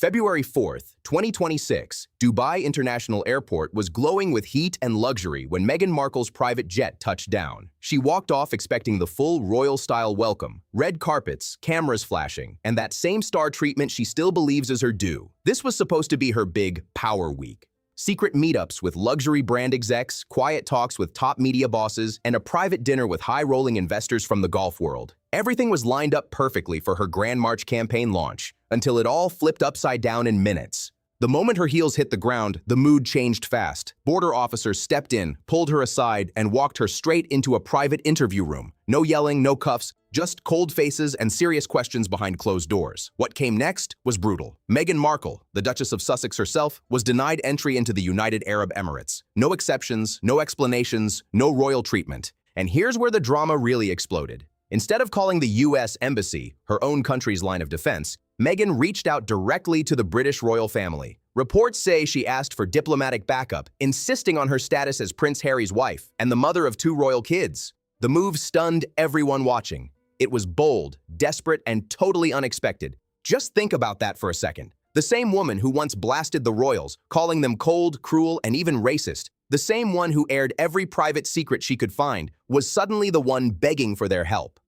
February 4th, 2026, Dubai International Airport was glowing with heat and luxury when Meghan Markle's private jet touched down. She walked off expecting the full royal-style welcome, red carpets, cameras flashing, and that same star treatment she still believes is her due. This was supposed to be her big power week. Secret meetups with luxury brand execs, quiet talks with top media bosses, and a private dinner with high-rolling investors from the golf world. Everything was lined up perfectly for her Grand March campaign launch, until it all flipped upside down in minutes. The moment her heels hit the ground, the mood changed fast. Border officers stepped in, pulled her aside, and walked her straight into a private interview room. No yelling, no cuffs, just cold faces and serious questions behind closed doors. What came next was brutal. Meghan Markle, the Duchess of Sussex herself, was denied entry into the United Arab Emirates. No exceptions, no explanations, no royal treatment. And here's where the drama really exploded. Instead of calling the US Embassy, her own country's line of defense, Meghan reached out directly to the British royal family. Reports say she asked for diplomatic backup, insisting on her status as Prince Harry's wife and the mother of 2 royal kids. The move stunned everyone watching. It was bold, desperate, and totally unexpected. Just think about that for a second. The same woman who once blasted the royals, calling them cold, cruel, and even racist, the same one who aired every private secret she could find, was suddenly the one begging for their help.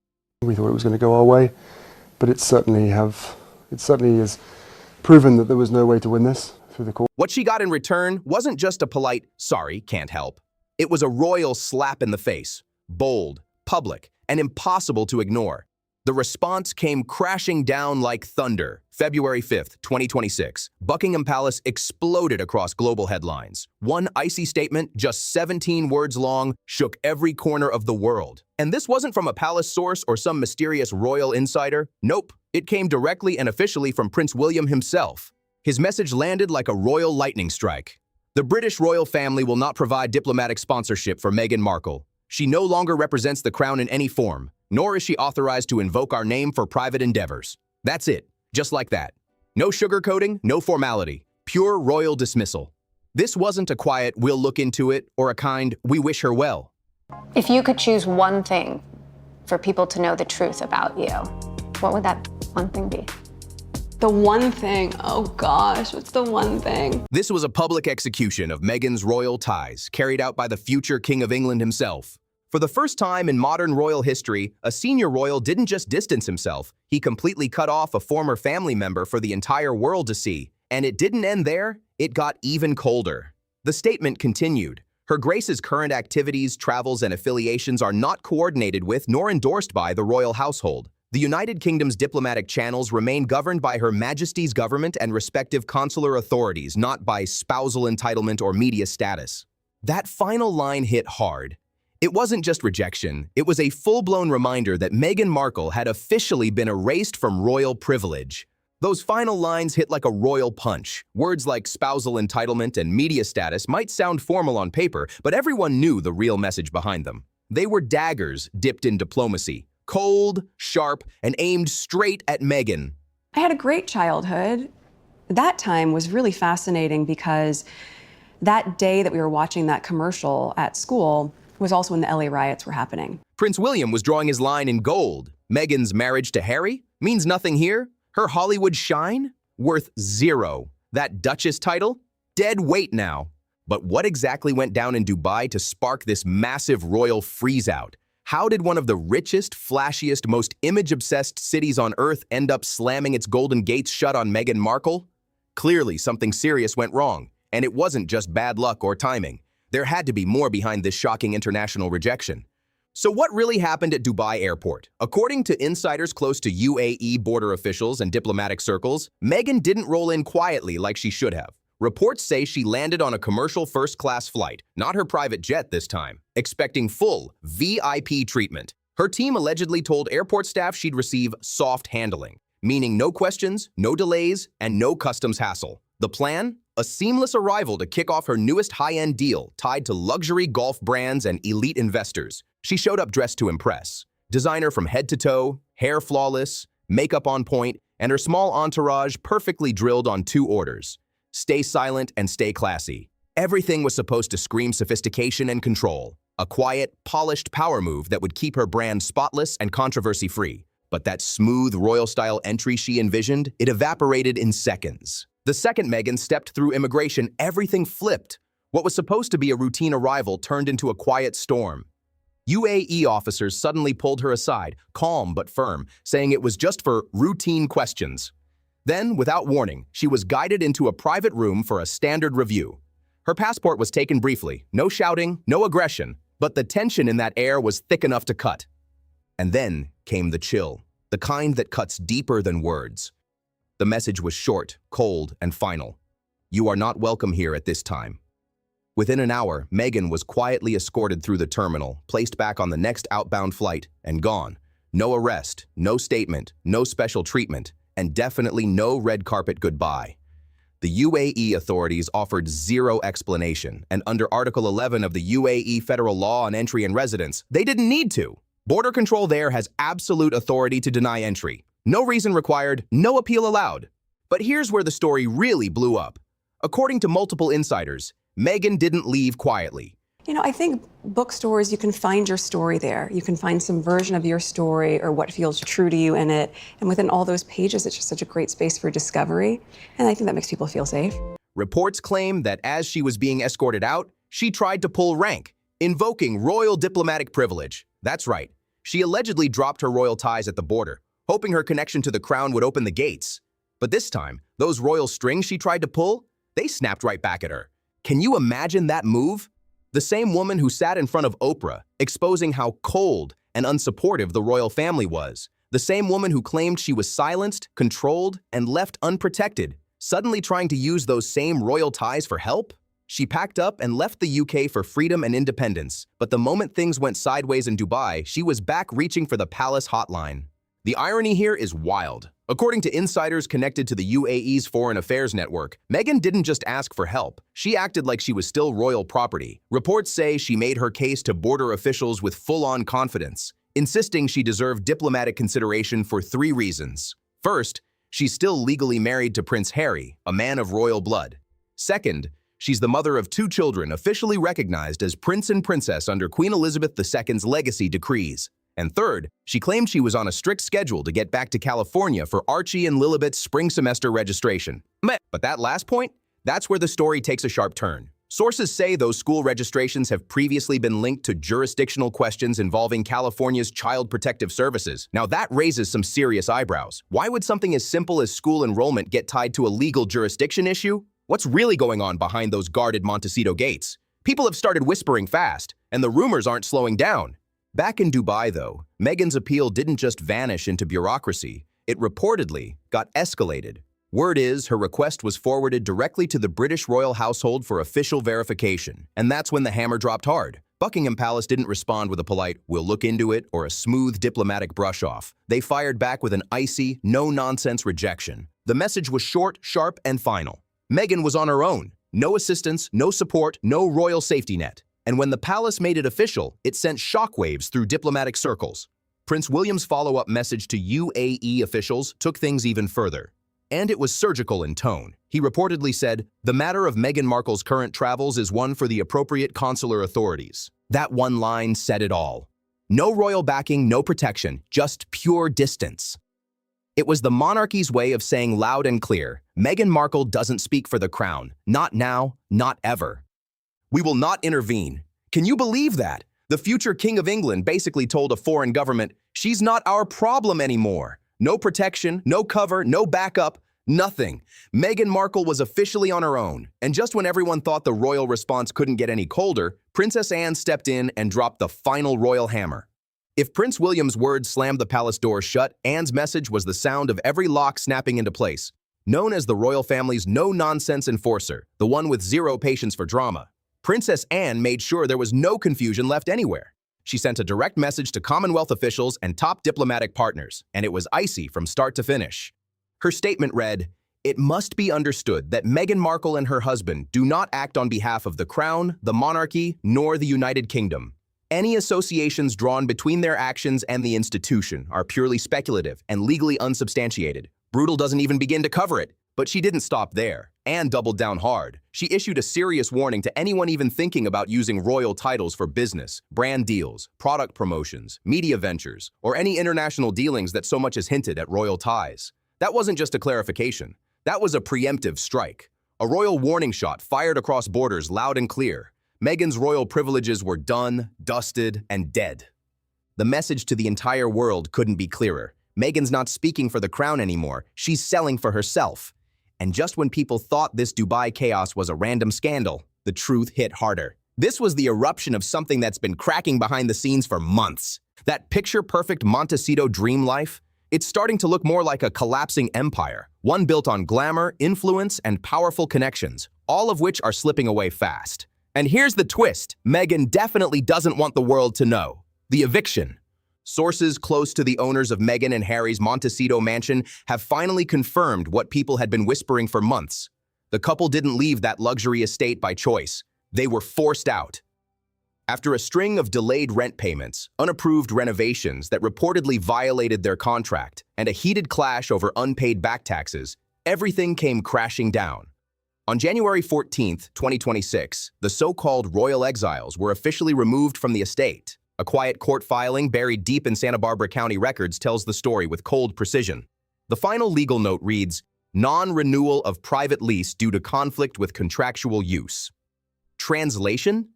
We thought it was going to go our way, but it certainly has proven that there was no way to win this through the court. What she got in return wasn't just a polite, sorry, can't help. It was a royal slap in the face, bold, public, and impossible to ignore. The response came crashing down like thunder. February 5th, 2026, Buckingham Palace exploded across global headlines. One icy statement, just 17 words long, shook every corner of the world. And this wasn't from a palace source or some mysterious royal insider. Nope, it came directly and officially from Prince William himself. His message landed like a royal lightning strike. The British royal family will not provide diplomatic sponsorship for Meghan Markle. She no longer represents the crown in any form, nor is she authorized to invoke our name for private endeavors. That's it, just like that. No sugarcoating, no formality, pure royal dismissal. This wasn't a quiet, we'll look into it, or a kind, we wish her well. If you could choose one thing for people to know the truth about you, what would that one thing be? The one thing, oh gosh, what's the one thing? This was a public execution of Meghan's royal ties, carried out by the future King of England himself. For the first time in modern royal history, a senior royal didn't just distance himself, he completely cut off a former family member for the entire world to see. And it didn't end there, it got even colder. The statement continued. Her Grace's current activities, travels, and affiliations are not coordinated with nor endorsed by the royal household. The United Kingdom's diplomatic channels remain governed by Her Majesty's government and respective consular authorities, not by spousal entitlement or media status. That final line hit hard. It wasn't just rejection, it was a full-blown reminder that Meghan Markle had officially been erased from royal privilege. Those final lines hit like a royal punch. Words like spousal entitlement and media status might sound formal on paper, but everyone knew the real message behind them. They were daggers dipped in diplomacy, cold, sharp, and aimed straight at Meghan. I had a great childhood. That time was really fascinating because that day that we were watching that commercial at school was also when the LA riots were happening. Prince William was drawing his line in gold. Meghan's marriage to Harry means nothing here. Her Hollywood shine? Worth 0. That Duchess title? Dead weight now. But what exactly went down in Dubai to spark this massive royal freeze-out? How did one of the richest, flashiest, most image-obsessed cities on Earth end up slamming its golden gates shut on Meghan Markle? Clearly, something serious went wrong, and it wasn't just bad luck or timing. There had to be more behind this shocking international rejection. So what really happened at Dubai Airport? According to insiders close to UAE border officials and diplomatic circles, Meghan didn't roll in quietly like she should have. Reports say she landed on a commercial first-class flight, not her private jet this time, expecting full VIP treatment. Her team allegedly told airport staff she'd receive soft handling, meaning no questions, no delays, and no customs hassle. The plan? A seamless arrival to kick off her newest high-end deal tied to luxury golf brands and elite investors. She showed up dressed to impress. Designer from head to toe, hair flawless, makeup on point, and her small entourage perfectly drilled on 2 orders. Stay silent and stay classy. Everything was supposed to scream sophistication and control. A quiet, polished power move that would keep her brand spotless and controversy-free. But that smooth royal-style entry she envisioned, it evaporated in seconds. The second Meghan stepped through immigration, everything flipped. What was supposed to be a routine arrival turned into a quiet storm. UAE officers suddenly pulled her aside, calm but firm, saying it was just for routine questions. Then, without warning, she was guided into a private room for a standard review. Her passport was taken briefly, no shouting, no aggression, but the tension in that air was thick enough to cut. And then came the chill, the kind that cuts deeper than words. The message was short, cold, and final. You are not welcome here at this time. Within an hour, Meghan was quietly escorted through the terminal, placed back on the next outbound flight, and gone. No arrest, no statement, no special treatment, and definitely no red carpet goodbye. The UAE authorities offered zero explanation, and under Article 11 of the UAE Federal Law on Entry and Residence, they didn't need to. Border control there has absolute authority to deny entry. No reason required, no appeal allowed. But here's where the story really blew up. According to multiple insiders, Meghan didn't leave quietly. I think bookstores, you can find your story there. You can find some version of your story or what feels true to you in it. And within all those pages, it's just such a great space for discovery. And I think that makes people feel safe. Reports claim that as she was being escorted out, she tried to pull rank, invoking royal diplomatic privilege. That's right. She allegedly dropped her royal ties at the border, hoping her connection to the crown would open the gates. But this time, those royal strings she tried to pull, they snapped right back at her. Can you imagine that move? The same woman who sat in front of Oprah, exposing how cold and unsupportive the royal family was. The same woman who claimed she was silenced, controlled, and left unprotected, suddenly trying to use those same royal ties for help? She packed up and left the UK for freedom and independence, but the moment things went sideways in Dubai, she was back reaching for the palace hotline. The irony here is wild. According to insiders connected to the UAE's Foreign Affairs Network, Meghan didn't just ask for help. She acted like she was still royal property. Reports say she made her case to border officials with full-on confidence, insisting she deserved diplomatic consideration for 3 reasons. First, she's still legally married to Prince Harry, a man of royal blood. Second, she's the mother of 2 children officially recognized as Prince and Princess under Queen Elizabeth II's legacy decrees. And third, she claimed she was on a strict schedule to get back to California for Archie and Lilibet's spring semester registration. But that last point, that's where the story takes a sharp turn. Sources say those school registrations have previously been linked to jurisdictional questions involving California's Child Protective Services. Now that raises some serious eyebrows. Why would something as simple as school enrollment get tied to a legal jurisdiction issue? What's really going on behind those guarded Monteceto gates? People have started whispering fast, and the rumors aren't slowing down. Back in Dubai, though, Meghan's appeal didn't just vanish into bureaucracy. It reportedly got escalated. Word is her request was forwarded directly to the British royal household for official verification. And that's when the hammer dropped hard. Buckingham Palace didn't respond with a polite, "we'll look into it," or a smooth diplomatic brush-off. They fired back with an icy, no-nonsense rejection. The message was short, sharp, and final. Meghan was on her own. No assistance, no support, no royal safety net. And when the palace made it official, it sent shockwaves through diplomatic circles. Prince William's follow-up message to UAE officials took things even further. And it was surgical in tone. He reportedly said, "The matter of Meghan Markle's current travels is one for the appropriate consular authorities." That one line said it all. No royal backing, no protection, just pure distance. It was the monarchy's way of saying loud and clear, Meghan Markle doesn't speak for the crown. Not now, not ever. We will not intervene. Can you believe that? The future King of England basically told a foreign government, she's not our problem anymore. No protection, no cover, no backup, nothing. Meghan Markle was officially on her own. And just when everyone thought the royal response couldn't get any colder, Princess Anne stepped in and dropped the final royal hammer. If Prince William's words slammed the palace doors shut, Anne's message was the sound of every lock snapping into place. Known as the royal family's no-nonsense enforcer, the one with zero patience for drama, Princess Anne made sure there was no confusion left anywhere. She sent a direct message to Commonwealth officials and top diplomatic partners, and it was icy from start to finish. Her statement read, "It must be understood that Meghan Markle and her husband do not act on behalf of the Crown, the monarchy, nor the United Kingdom. Any associations drawn between their actions and the institution are purely speculative and legally unsubstantiated. Brutal doesn't even begin to cover it." But she didn't stop there. And doubled down hard. She issued a serious warning to anyone even thinking about using royal titles for business, brand deals, product promotions, media ventures, or any international dealings that so much as hinted at royal ties. That wasn't just a clarification. That was a preemptive strike. A royal warning shot fired across borders loud and clear. Meghan's royal privileges were done, dusted, and dead. The message to the entire world couldn't be clearer. Meghan's not speaking for the crown anymore. She's selling for herself. And just when people thought this Dubai chaos was a random scandal, the truth hit harder. This was the eruption of something that's been cracking behind the scenes for months. That picture-perfect Monteceto dream life, it's starting to look more like a collapsing empire, one built on glamour, influence, and powerful connections, all of which are slipping away fast. And here's the twist. Meghan definitely doesn't want the world to know. The eviction. Sources close to the owners of Meghan and Harry's Monteceto mansion have finally confirmed what people had been whispering for months. The couple didn't leave that luxury estate by choice. They were forced out. After a string of delayed rent payments, unapproved renovations that reportedly violated their contract, and a heated clash over unpaid back taxes, everything came crashing down. On January 14, 2026, the so-called royal exiles were officially removed from the estate. A quiet court filing buried deep in Santa Barbara County records tells the story with cold precision. The final legal note reads, "Non-renewal of private lease due to conflict with contractual use." Translation?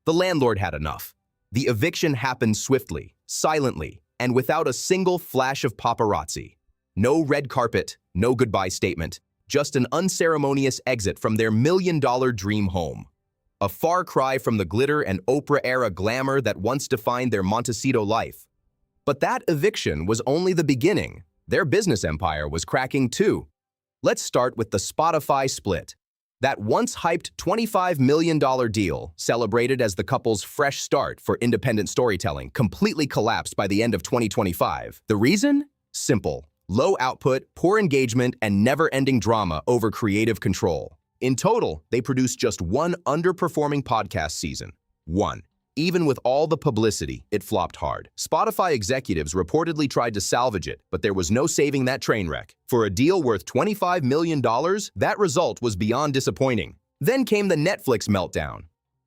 The landlord had enough. The eviction happened swiftly, silently, and without a single flash of paparazzi. No red carpet, no goodbye statement, just an unceremonious exit from their million-dollar dream home. A far cry from the glitter and Oprah-era glamour that once defined their Monteceto life. But that eviction was only the beginning. Their business empire was cracking too. Let's start with the Spotify split. That once hyped $25 million deal, celebrated as the couple's fresh start for independent storytelling, completely collapsed by the end of 2025. The reason? Simple. Low output, poor engagement, and never-ending drama over creative control. In total, they produced just one underperforming podcast season. One. Even with all the publicity, it flopped hard. Spotify executives reportedly tried to salvage it, but there was no saving that train wreck. For a deal worth $25 million, that result was beyond disappointing. Then came the Netflix meltdown.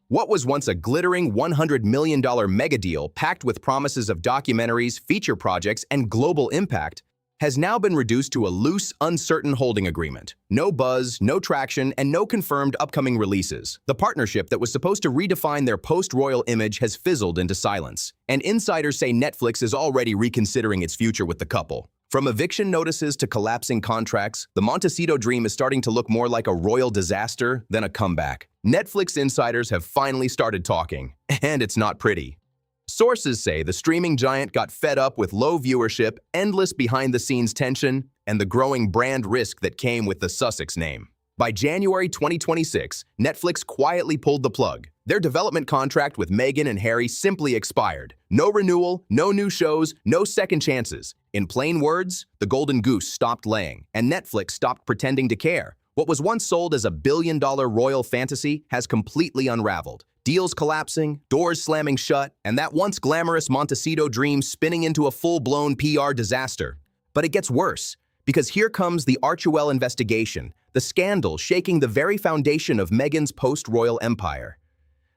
What was once a glittering $100 million mega deal packed with promises of documentaries, feature projects, and global impact has now been reduced to a loose, uncertain holding agreement. No buzz, no traction, and no confirmed upcoming releases. The partnership that was supposed to redefine their post-royal image has fizzled into silence. And insiders say Netflix is already reconsidering its future with the couple. From eviction notices to collapsing contracts, the Monteceto dream is starting to look more like a royal disaster than a comeback. Netflix insiders have finally started talking, and it's not pretty. Sources say the streaming giant got fed up with low viewership, endless behind-the-scenes tension, and the growing brand risk that came with the Sussex name. By January 2026, Netflix quietly pulled the plug. Their development contract with Meghan and Harry simply expired. No renewal, no new shows, no second chances. In plain words, the golden goose stopped laying, and Netflix stopped pretending to care. What was once sold as a billion-dollar royal fantasy has completely unraveled. Deals collapsing, doors slamming shut, and that once glamorous Monteceto dream spinning into a full-blown PR disaster. But it gets worse, because here comes the Archwell investigation, the scandal shaking the very foundation of Meghan's post-royal empire.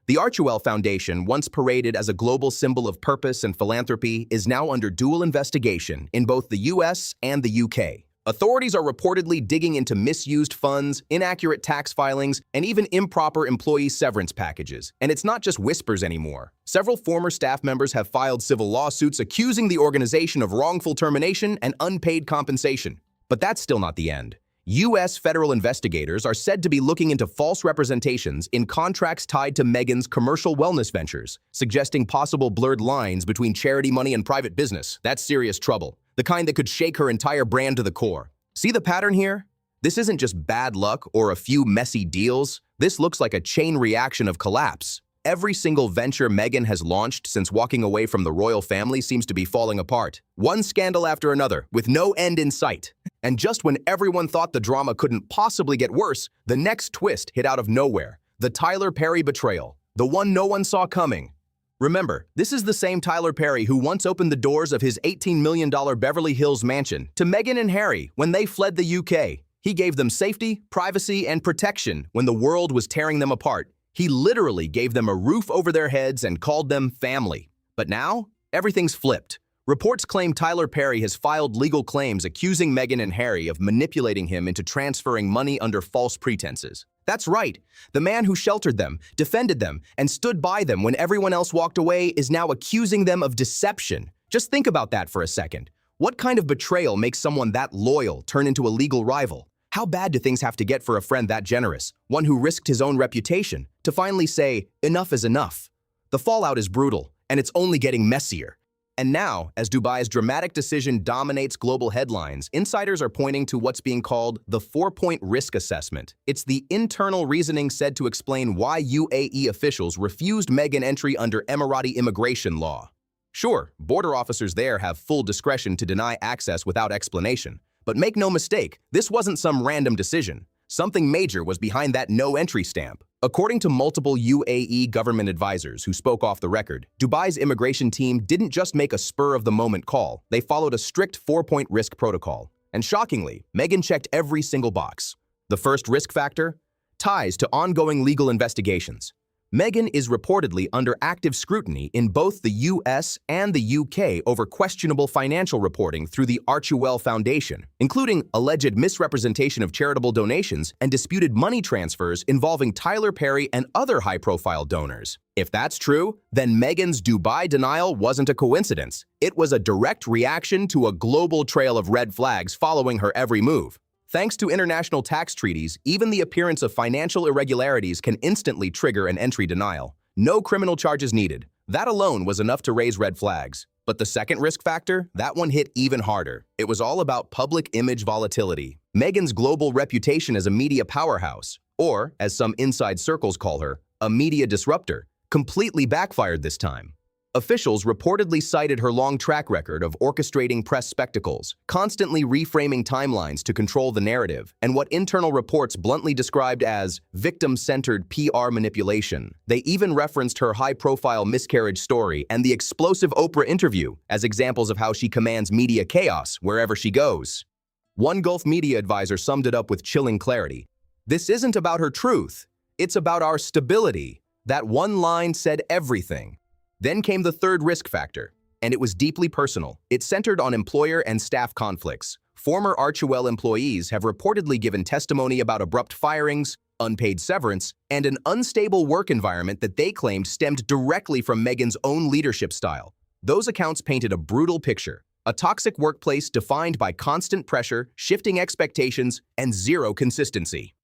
The Archwell Foundation, once paraded as a global symbol of purpose and philanthropy, is now under dual investigation in both the US and the UK. Authorities are reportedly digging into misused funds, inaccurate tax filings, and even improper employee severance packages. And it's not just whispers anymore. Several former staff members have filed civil lawsuits accusing the organization of wrongful termination and unpaid compensation. But that's still not the end. U.S. federal investigators are said to be looking into false representations in contracts tied to Meghan's commercial wellness ventures, suggesting possible blurred lines between charity money and private business. That's serious trouble. The kind that could shake her entire brand to the core. See the pattern here? This isn't just bad luck or a few messy deals. This looks like a chain reaction of collapse. Every single venture Meghan has launched since walking away from the royal family seems to be falling apart. One scandal after another, with no end in sight. And just when everyone thought the drama couldn't possibly get worse, the next twist hit out of nowhere. The Tyler Perry betrayal. The one no one saw coming. Remember, this is the same Tyler Perry who once opened the doors of his $18 million Beverly Hills mansion to Meghan and Harry when they fled the UK. He gave them safety, privacy, and protection when the world was tearing them apart. He literally gave them a roof over their heads and called them family. But now, everything's flipped. Reports claim Tyler Perry has filed legal claims accusing Meghan and Harry of manipulating him into transferring money under false pretenses. That's right. The man who sheltered them, defended them, and stood by them when everyone else walked away is now accusing them of deception. Just think about that for a second. What kind of betrayal makes someone that loyal turn into a legal rival? How bad do things have to get for a friend that generous, one who risked his own reputation, to finally say, enough is enough? The fallout is brutal, and it's only getting messier. And now, as Dubai's dramatic decision dominates global headlines, insiders are pointing to what's being called the 4-point risk assessment. It's the internal reasoning said to explain why UAE officials refused Meghan entry under Emirati immigration law. Sure, border officers there have full discretion to deny access without explanation. But make no mistake, this wasn't some random decision. Something major was behind that no-entry stamp. According to multiple UAE government advisors who spoke off the record, Dubai's immigration team didn't just make a spur-of-the-moment call, they followed a strict 4-point risk protocol. And shockingly, Meghan checked every single box. The first risk factor? Ties to ongoing legal investigations. Meghan is reportedly under active scrutiny in both the US and the UK over questionable financial reporting through the Archwell Foundation, including alleged misrepresentation of charitable donations and disputed money transfers involving Tyler Perry and other high-profile donors. If that's true, then Meghan's Dubai denial wasn't a coincidence. It was a direct reaction to a global trail of red flags following her every move. Thanks to international tax treaties, even the appearance of financial irregularities can instantly trigger an entry denial. No criminal charges needed. That alone was enough to raise red flags. But the second risk factor, that one hit even harder. It was all about public image volatility. Meghan's global reputation as a media powerhouse, or, as some inside circles call her, a media disruptor, completely backfired this time. Officials reportedly cited her long track record of orchestrating press spectacles, constantly reframing timelines to control the narrative, and what internal reports bluntly described as victim-centered PR manipulation. They even referenced her high-profile miscarriage story and the explosive Oprah interview as examples of how she commands media chaos wherever she goes. One Gulf media advisor summed it up with chilling clarity. "This isn't about her truth. It's about our stability." That one line said everything. Then came the third risk factor, and it was deeply personal. It centered on employer and staff conflicts. Former Archwell employees have reportedly given testimony about abrupt firings, unpaid severance, and an unstable work environment that they claimed stemmed directly from Meghan's own leadership style. Those accounts painted a brutal picture, a toxic workplace defined by constant pressure, shifting expectations, and zero consistency.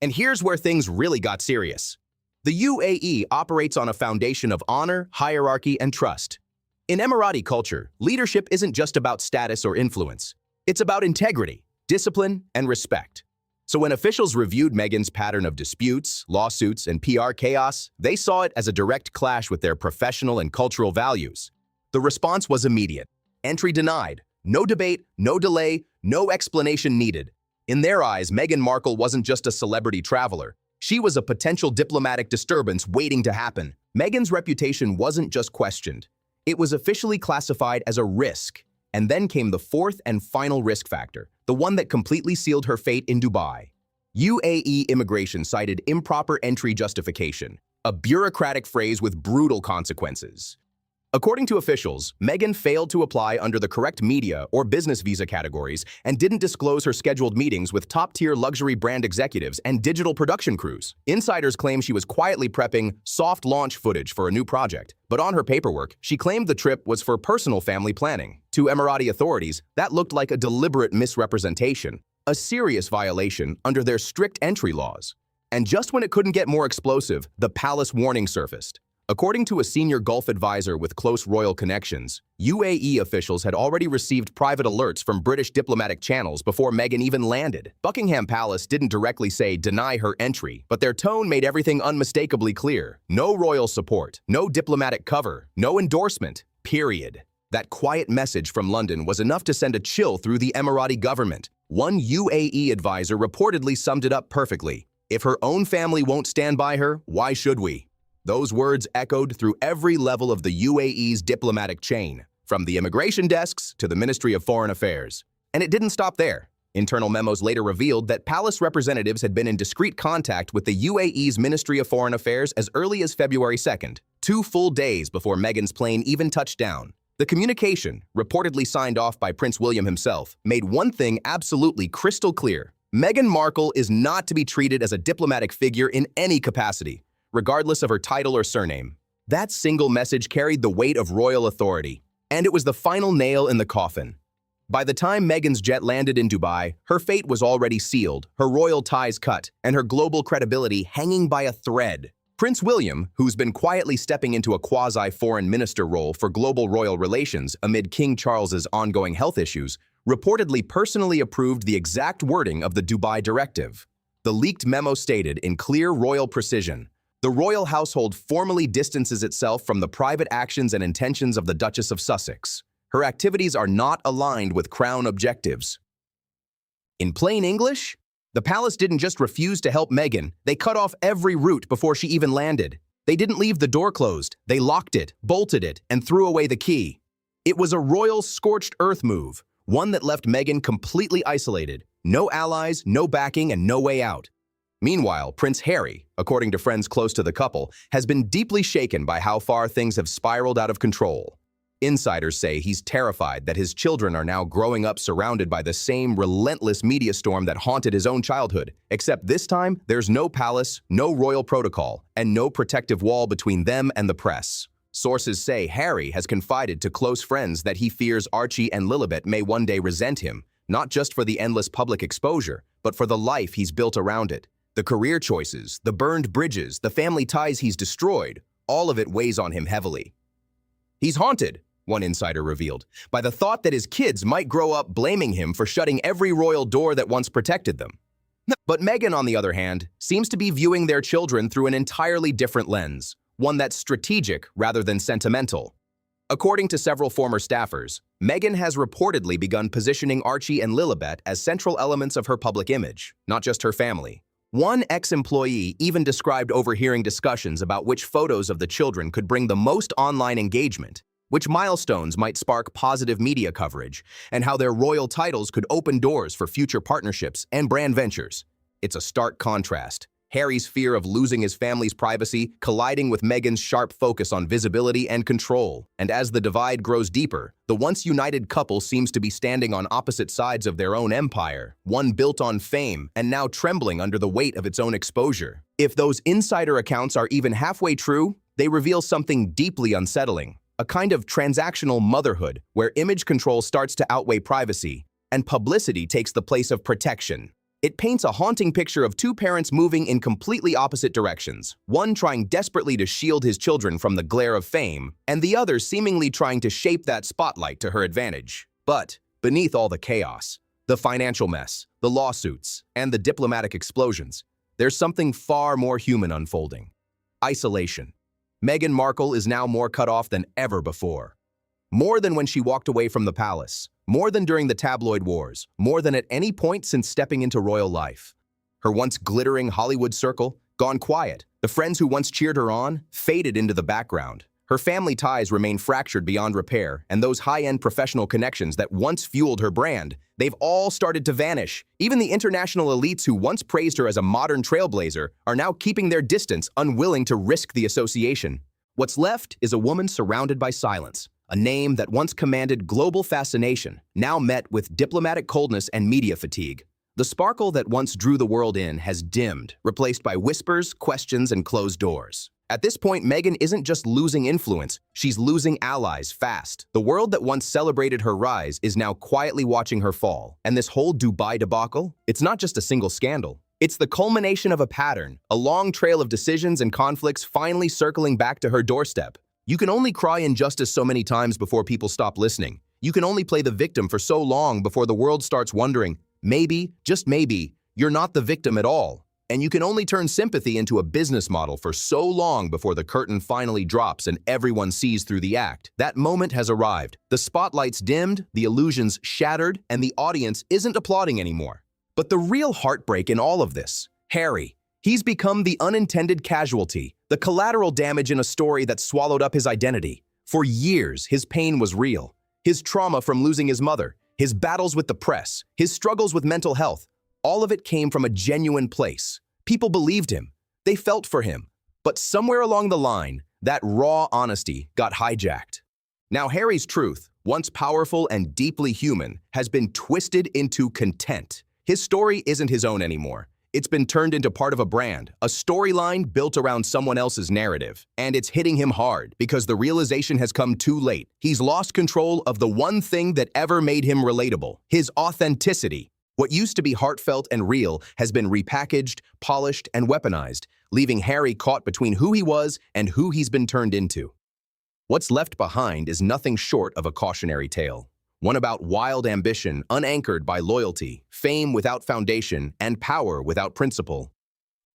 And here's where things really got serious. The UAE operates on a foundation of honor, hierarchy, and trust. In Emirati culture, leadership isn't just about status or influence. It's about integrity, discipline, and respect. So when officials reviewed Meghan's pattern of disputes, lawsuits, and PR chaos, they saw it as a direct clash with their professional and cultural values. The response was immediate. Entry denied. No debate, no delay, no explanation needed. In their eyes, Meghan Markle wasn't just a celebrity traveler. She was a potential diplomatic disturbance waiting to happen. Meghan's reputation wasn't just questioned. It was officially classified as a risk. And then came the fourth and final risk factor, the one that completely sealed her fate in Dubai. UAE immigration cited improper entry justification, a bureaucratic phrase with brutal consequences. According to officials, Meghan failed to apply under the correct media or business visa categories and didn't disclose her scheduled meetings with top-tier luxury brand executives and digital production crews. Insiders claim she was quietly prepping soft launch footage for a new project, but on her paperwork, she claimed the trip was for personal family planning. To Emirati authorities, that looked like a deliberate misrepresentation, a serious violation under their strict entry laws. And just when it couldn't get more explosive, the palace warning surfaced. According to a senior Gulf advisor with close royal connections, UAE officials had already received private alerts from British diplomatic channels before Meghan even landed. Buckingham Palace didn't directly say deny her entry, but their tone made everything unmistakably clear. No royal support, no diplomatic cover, no endorsement, period. That quiet message from London was enough to send a chill through the Emirati government. One UAE advisor reportedly summed it up perfectly. If her own family won't stand by her, why should we? Those words echoed through every level of the UAE's diplomatic chain, from the immigration desks to the Ministry of Foreign Affairs. And it didn't stop there. Internal memos later revealed that palace representatives had been in discreet contact with the UAE's Ministry of Foreign Affairs as early as February 2nd, 2 full days before Meghan's plane even touched down. The communication, reportedly signed off by Prince William himself, made one thing absolutely crystal clear. Meghan Markle is not to be treated as a diplomatic figure in any capacity, regardless of her title or surname. That single message carried the weight of royal authority, and it was the final nail in the coffin. By the time Meghan's jet landed in Dubai, her fate was already sealed, her royal ties cut, and her global credibility hanging by a thread. Prince William, who's been quietly stepping into a quasi-foreign minister role for global royal relations amid King Charles's ongoing health issues, reportedly personally approved the exact wording of the Dubai directive. The leaked memo stated in clear royal precision, "The royal household formally distances itself from the private actions and intentions of the Duchess of Sussex. Her activities are not aligned with Crown objectives." In plain English, the palace didn't just refuse to help Meghan, they cut off every route before she even landed. They didn't leave the door closed, they locked it, bolted it, and threw away the key. It was a royal scorched earth move, one that left Meghan completely isolated. No allies, no backing, and no way out. Meanwhile, Prince Harry, according to friends close to the couple, has been deeply shaken by how far things have spiraled out of control. Insiders say he's terrified that his children are now growing up surrounded by the same relentless media storm that haunted his own childhood, except this time there's no palace, no royal protocol, and no protective wall between them and the press. Sources say Harry has confided to close friends that he fears Archie and Lilibet may one day resent him, not just for the endless public exposure, but for the life he's built around it. The career choices, the burned bridges, the family ties he's destroyed, all of it weighs on him heavily. He's haunted, one insider revealed, by the thought that his kids might grow up blaming him for shutting every royal door that once protected them. But Meghan, on the other hand, seems to be viewing their children through an entirely different lens, one that's strategic rather than sentimental. According to several former staffers, Meghan has reportedly begun positioning Archie and Lilibet as central elements of her public image, not just her family. One ex-employee even described overhearing discussions about which photos of the children could bring the most online engagement, which milestones might spark positive media coverage, and how their royal titles could open doors for future partnerships and brand ventures. It's a stark contrast. Harry's fear of losing his family's privacy colliding with Meghan's sharp focus on visibility and control. And as the divide grows deeper, the once united couple seems to be standing on opposite sides of their own empire, one built on fame and now trembling under the weight of its own exposure. If those insider accounts are even halfway true, they reveal something deeply unsettling. A kind of transactional motherhood where image control starts to outweigh privacy and publicity takes the place of protection. It paints a haunting picture of two parents moving in completely opposite directions, one trying desperately to shield his children from the glare of fame, and the other seemingly trying to shape that spotlight to her advantage. But beneath all the chaos, the financial mess, the lawsuits, and the diplomatic explosions, there's something far more human unfolding. Isolation. Meghan Markle is now more cut off than ever before. More than when she walked away from the palace, more than during the tabloid wars, more than at any point since stepping into royal life. Her once glittering Hollywood circle, gone quiet. The friends who once cheered her on, faded into the background. Her family ties remain fractured beyond repair, and those high-end professional connections that once fueled her brand, they've all started to vanish. Even the international elites who once praised her as a modern trailblazer are now keeping their distance, unwilling to risk the association. What's left is a woman surrounded by silence, a name that once commanded global fascination, now met with diplomatic coldness and media fatigue. The sparkle that once drew the world in has dimmed, replaced by whispers, questions, and closed doors. At this point, Meghan isn't just losing influence, she's losing allies fast. The world that once celebrated her rise is now quietly watching her fall. And this whole Dubai debacle, it's not just a single scandal. It's the culmination of a pattern, a long trail of decisions and conflicts finally circling back to her doorstep. You can only cry injustice so many times before people stop listening. You can only play the victim for so long before the world starts wondering, maybe, just maybe, you're not the victim at all. And you can only turn sympathy into a business model for so long before the curtain finally drops and everyone sees through the act. That moment has arrived. The spotlight's dimmed, the illusions shattered, and the audience isn't applauding anymore. But the real heartbreak in all of this, Harry. He's become the unintended casualty, the collateral damage in a story that swallowed up his identity. For years, his pain was real. His trauma from losing his mother, His battles with the press, his struggles with mental health, all of it came from a genuine place. People believed him. They felt for him. But somewhere along the line, that raw honesty got hijacked. Now Harry's truth, once powerful and deeply human, has been twisted into content. His story isn't his own anymore. It's been turned into part of a brand, a storyline built around someone else's narrative. And it's hitting him hard because the realization has come too late. He's lost control of the one thing that ever made him relatable, his authenticity. What used to be heartfelt and real has been repackaged, polished, and weaponized, leaving Harry caught between who he was and who he's been turned into. What's left behind is nothing short of a cautionary tale. One about wild ambition unanchored by loyalty, fame without foundation, and power without principle.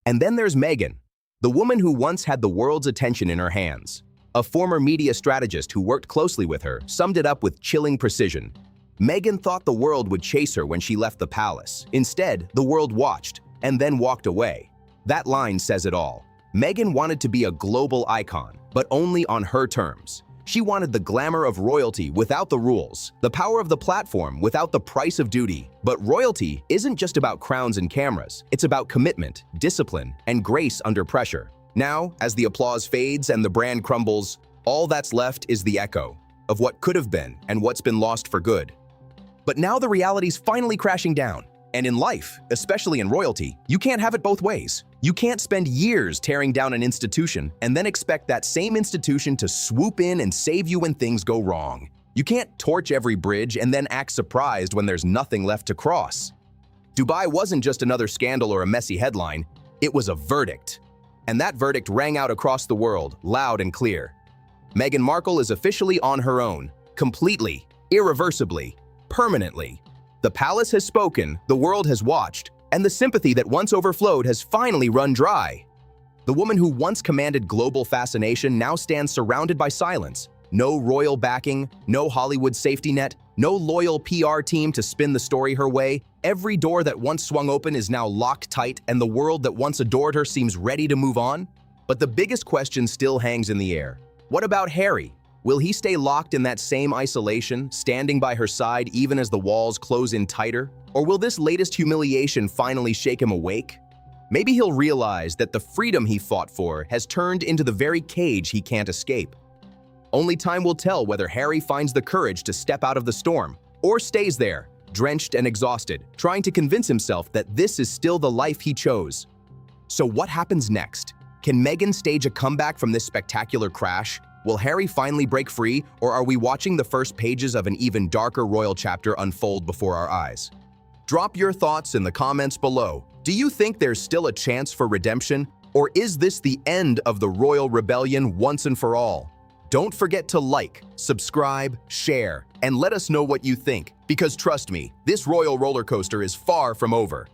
And then there's Meghan, the woman who once had the world's attention in her hands. A former media strategist who worked closely with her summed it up with chilling precision. Meghan thought the world would chase her when she left the palace. Instead, the world watched and then walked away. That line says it all. Meghan wanted to be a global icon, but only on her terms. She wanted the glamour of royalty without the rules, the power of the platform without the price of duty. But royalty isn't just about crowns and cameras. It's about commitment, discipline, and grace under pressure. Now, as the applause fades and the brand crumbles, all that's left is the echo of what could have been and what's been lost for good. But now the reality's finally crashing down. And in life, especially in royalty, you can't have it both ways. You can't spend years tearing down an institution and then expect that same institution to swoop in and save you when things go wrong. You can't torch every bridge and then act surprised when there's nothing left to cross. Dubai wasn't just another scandal or a messy headline, it was a verdict. And that verdict rang out across the world, loud and clear. Meghan Markle is officially on her own, completely, irreversibly, permanently. The palace has spoken, the world has watched, and the sympathy that once overflowed has finally run dry. The woman who once commanded global fascination now stands surrounded by silence. No royal backing, no Hollywood safety net, no loyal PR team to spin the story her way. Every door that once swung open is now locked tight, and the world that once adored her seems ready to move on. But the biggest question still hangs in the air. What about Harry? Will he stay locked in that same isolation, standing by her side even as the walls close in tighter? Or will this latest humiliation finally shake him awake? Maybe he'll realize that the freedom he fought for has turned into the very cage he can't escape. Only time will tell whether Harry finds the courage to step out of the storm, or stays there, drenched and exhausted, trying to convince himself that this is still the life he chose. So what happens next? Can Meghan stage a comeback from this spectacular crash? Will Harry finally break free, or are we watching the first pages of an even darker royal chapter unfold before our eyes? Drop your thoughts in the comments below. Do you think there's still a chance for redemption, or is this the end of the royal rebellion once and for all? Don't forget to like, subscribe, share, and let us know what you think, because trust me, this royal roller coaster is far from over.